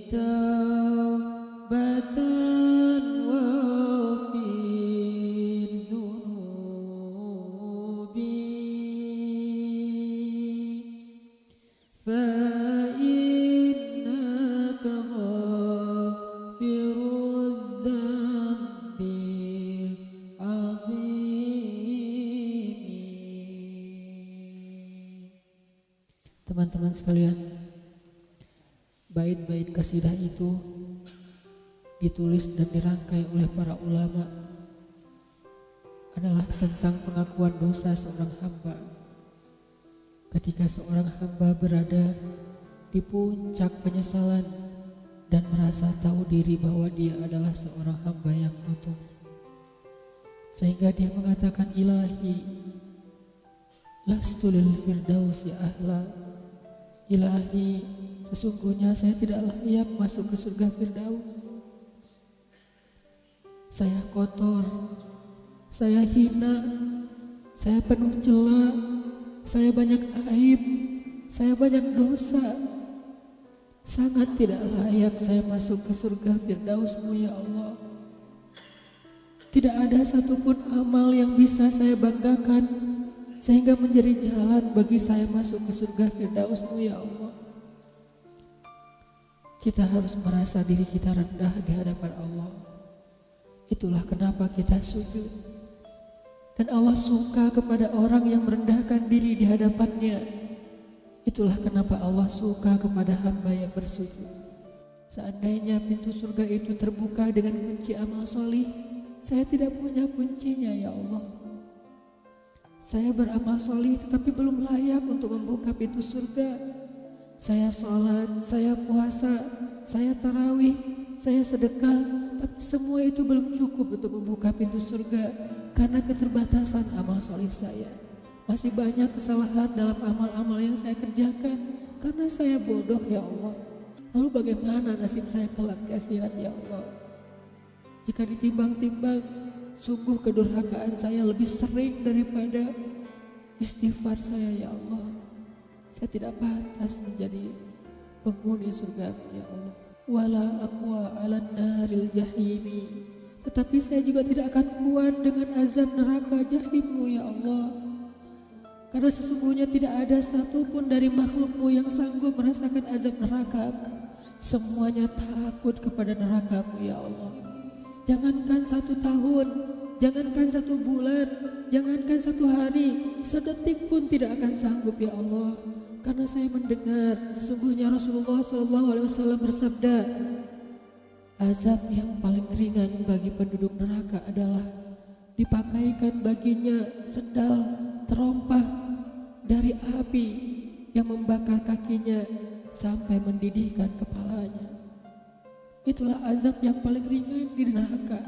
taubatan wa fid dunubi fa innaka ghafirudz dzambil azim. Teman-teman sekalian, bait-bait kasidah itu ditulis dan dirangkai oleh para ulama adalah tentang pengakuan dosa seorang hamba. Ketika seorang hamba berada di puncak penyesalan dan merasa tahu diri bahwa dia adalah seorang hamba yang kotor, sehingga dia mengatakan, ilahi lastu lil firdausi ahla, ilahi sesungguhnya saya tidak layak masuk ke surga Firdaus. Saya kotor, saya hina, saya penuh cela, saya banyak aib, saya banyak dosa. Sangat tidak layak saya masuk ke surga Firdaus-Mu ya Allah. Tidak ada satupun amal yang bisa saya banggakan sehingga menjadi jalan bagi saya masuk ke surga Firdaus-Mu ya Allah. Kita harus merasa diri kita rendah di hadapan Allah. Itulah kenapa kita sujud. Dan Allah suka kepada orang yang merendahkan diri di hadapannya. Itulah kenapa Allah suka kepada hamba yang bersujud. Seandainya pintu surga itu terbuka dengan kunci amal solih, saya tidak punya kuncinya ya Allah. Saya beramal solih tetapi belum layak untuk membuka pintu surga. Saya sholat, saya puasa, saya tarawih, saya sedekah, tapi semua itu belum cukup untuk membuka pintu surga karena keterbatasan amal soleh saya. Masih banyak kesalahan dalam amal-amal yang saya kerjakan karena saya bodoh ya Allah. Lalu bagaimana nasib saya kelak di akhirat ya Allah? Jika ditimbang-timbang, sungguh kedurhakaan saya lebih sering daripada istighfar saya ya Allah. Saya tidak pantas menjadi penghuni surga ya Allah. Wala aqwa 'alan naril jahimi. Tetapi saya juga tidak akan kuat dengan azab neraka jahim-Mu ya Allah. Karena sesungguhnya tidak ada satupun dari makhluk-Mu yang sanggup merasakan azab neraka. Semuanya takut kepada neraka-Mu ya Allah. Jangankan 1 tahun, jangankan 1 bulan, jangankan 1 hari, sedetik pun tidak akan sanggup ya Allah. Karena saya mendengar sesungguhnya Rasulullah SAW bersabda, azab yang paling ringan bagi penduduk neraka adalah dipakaikan baginya sendal terompah dari api yang membakar kakinya sampai mendidihkan kepalanya. Itulah azab yang paling ringan di neraka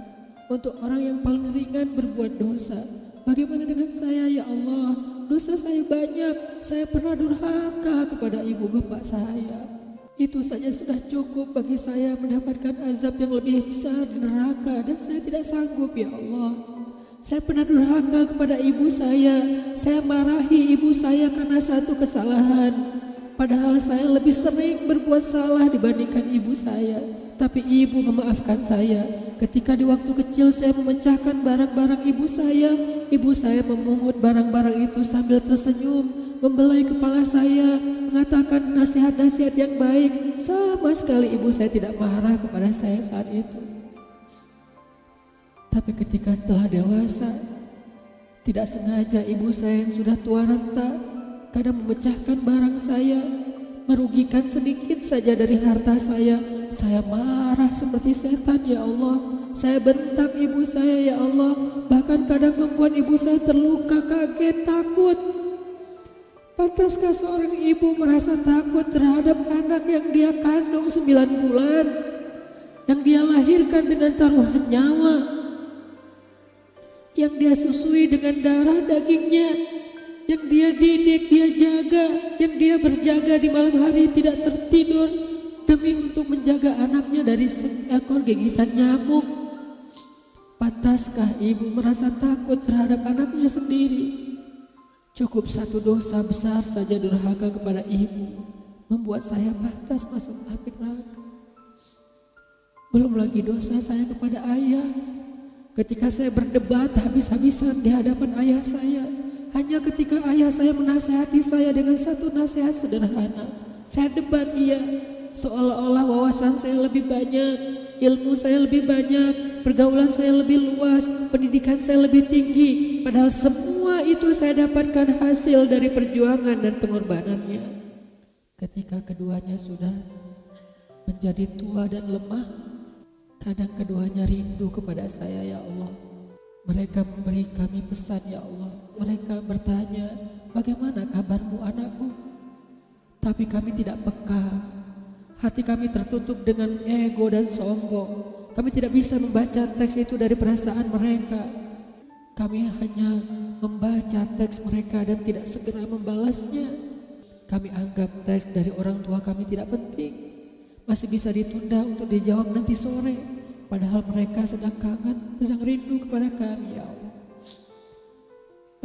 untuk orang yang paling ringan berbuat dosa. Bagaimana dengan saya ya Allah? Dosa saya banyak, saya pernah durhaka kepada ibu bapak saya. Itu saja sudah cukup bagi saya mendapatkan azab yang lebih besar di neraka, dan saya tidak sanggup ya Allah. Saya pernah durhaka kepada ibu saya marahi ibu saya karena satu kesalahan. Padahal saya lebih sering berbuat salah dibandingkan ibu saya. Tapi ibu memaafkan saya. Ketika di waktu kecil saya memecahkan barang-barang ibu saya memungut barang-barang itu sambil tersenyum, membelai kepala saya, mengatakan nasihat-nasihat yang baik. Sama sekali ibu saya tidak marah kepada saya saat itu. Tapi ketika telah dewasa, tidak sengaja ibu saya yang sudah tua renta kadang memecahkan barang saya, merugikan sedikit saja dari harta saya marah seperti setan ya Allah. Saya bentak ibu saya ya Allah, bahkan kadang membuat ibu saya terluka, kaget, takut. Pantaskah seorang ibu merasa takut terhadap anak yang dia kandung 9 bulan, yang dia lahirkan dengan taruhan nyawa, yang dia susui dengan darah dagingnya, yang dia didik, dia jaga, yang dia berjaga di malam hari tidak tertidur demi untuk menjaga anaknya dari seekor gigitan nyamuk. Pantaskah ibu merasa takut terhadap anaknya sendiri? Cukup satu dosa besar saja durhaka kepada ibu membuat saya pantas masuk api neraka. Belum lagi dosa saya kepada ayah. Ketika saya berdebat habis-habisan di hadapan ayah saya, hanya ketika ayah saya menasihati saya dengan satu nasihat sederhana, saya debat ia, seolah-olah wawasan saya lebih banyak, ilmu saya lebih banyak, pergaulan saya lebih luas, pendidikan saya lebih tinggi. Padahal semua itu saya dapatkan hasil dari perjuangan dan pengorbanannya. Ketika keduanya sudah menjadi tua dan lemah, kadang keduanya rindu kepada saya, ya Allah. Mereka memberi kami pesan, ya Allah. Mereka bertanya, bagaimana kabarmu anakku? Tapi kami tidak peka. Hati kami tertutup dengan ego dan sombong. Kami tidak bisa membaca teks itu dari perasaan mereka. Kami hanya membaca teks mereka dan tidak segera membalasnya. Kami anggap teks dari orang tua kami tidak penting, masih bisa ditunda untuk dijawab nanti sore. Padahal mereka sedang kangen, sedang rindu kepada kami, ya Allah.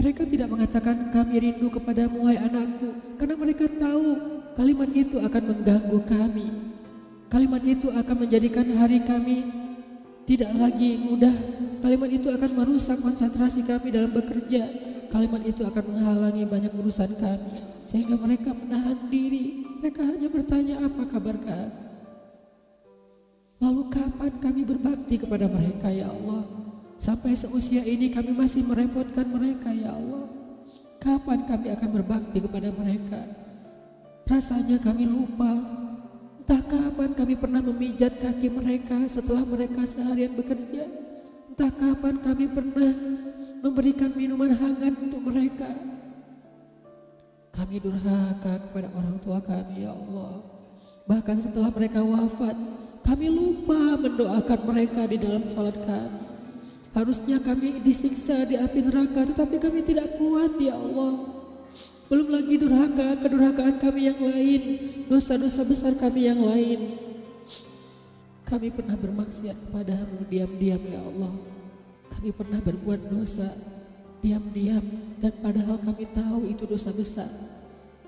Mereka tidak mengatakan kami rindu kepadamu, wahai anakku, karena mereka tahu kalimat itu akan mengganggu kami. Kalimat itu akan menjadikan hari kami tidak lagi mudah. Kalimat itu akan merusak konsentrasi kami dalam bekerja. Kalimat itu akan menghalangi banyak urusan kami, sehingga mereka menahan diri. Mereka hanya bertanya, apa kabar kami? Lalu kapan kami berbakti kepada mereka, ya Allah? Sampai seusia ini kami masih merepotkan mereka, ya Allah. Kapan kami akan berbakti kepada mereka? Rasanya kami lupa. Entah kapan kami pernah memijat kaki mereka setelah mereka seharian bekerja. Entah kapan kami pernah memberikan minuman hangat untuk mereka. Kami durhaka kepada orang tua kami, ya Allah. Bahkan setelah mereka wafat, kami lupa mendoakan mereka di dalam sholat kami. Harusnya kami disiksa di api neraka, tetapi kami tidak kuat, ya Allah. Belum lagi kedurhakaan kami yang lain, dosa-dosa besar kami yang lain. Kami pernah bermaksiat kepadamu diam-diam, ya Allah. Kami pernah berbuat dosa diam-diam, dan padahal kami tahu itu dosa besar.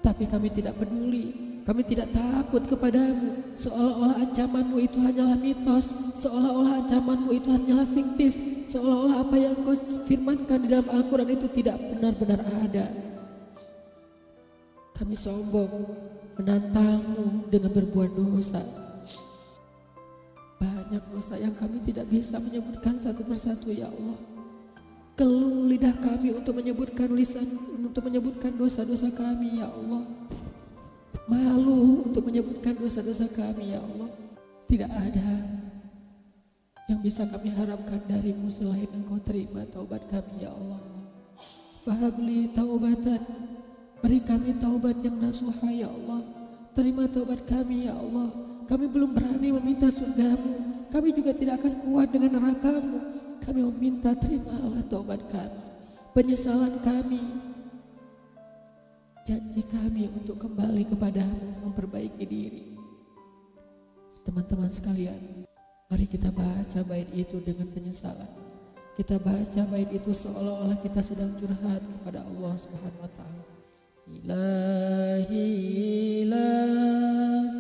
Tapi kami tidak peduli. Kami tidak takut kepadamu, seolah-olah ancamanmu itu hanyalah mitos, seolah-olah ancamanmu itu hanyalah fiktif, seolah-olah apa yang kau firmankan di dalam Al-Quran itu tidak benar-benar ada. Kami sombong, menantangmu dengan berbuat dosa. Banyak dosa yang kami tidak bisa menyebutkan satu persatu, ya Allah. Keluh lidah kami untuk menyebutkan dosa-dosa kami, ya Allah. Malu untuk menyebutkan dosa-dosa kami, ya Allah. Tidak ada yang bisa kami harapkan darimu selain Engkau terima taubat kami, ya Allah. Fahabli taubatan, beri kami taubat yang nasuha, ya Allah. Terima taubat kami, ya Allah. Kami belum berani meminta surgamu, kami juga tidak akan kuat dengan nerakamu. Kami meminta, terimalah taubat kami, penyesalan kami, janji kami untuk kembali kepadamu, memperbaiki diri. Teman-teman sekalian, mari kita baca bait itu dengan penyesalan. Kita baca bait itu seolah-olah kita sedang curhat kepada Allah Subhanahu wa Ta'ala. Ilahi las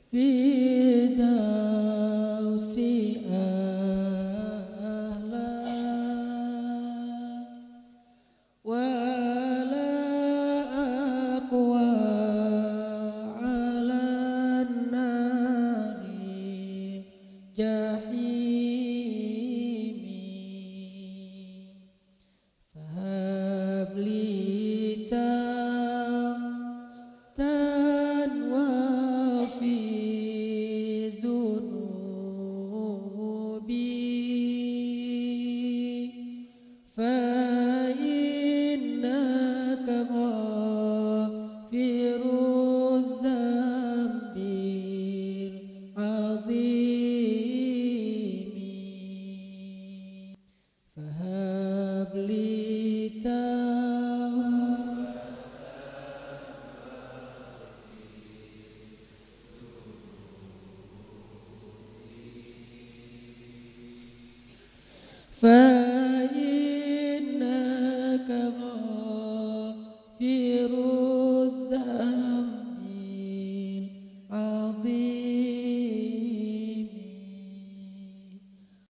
fi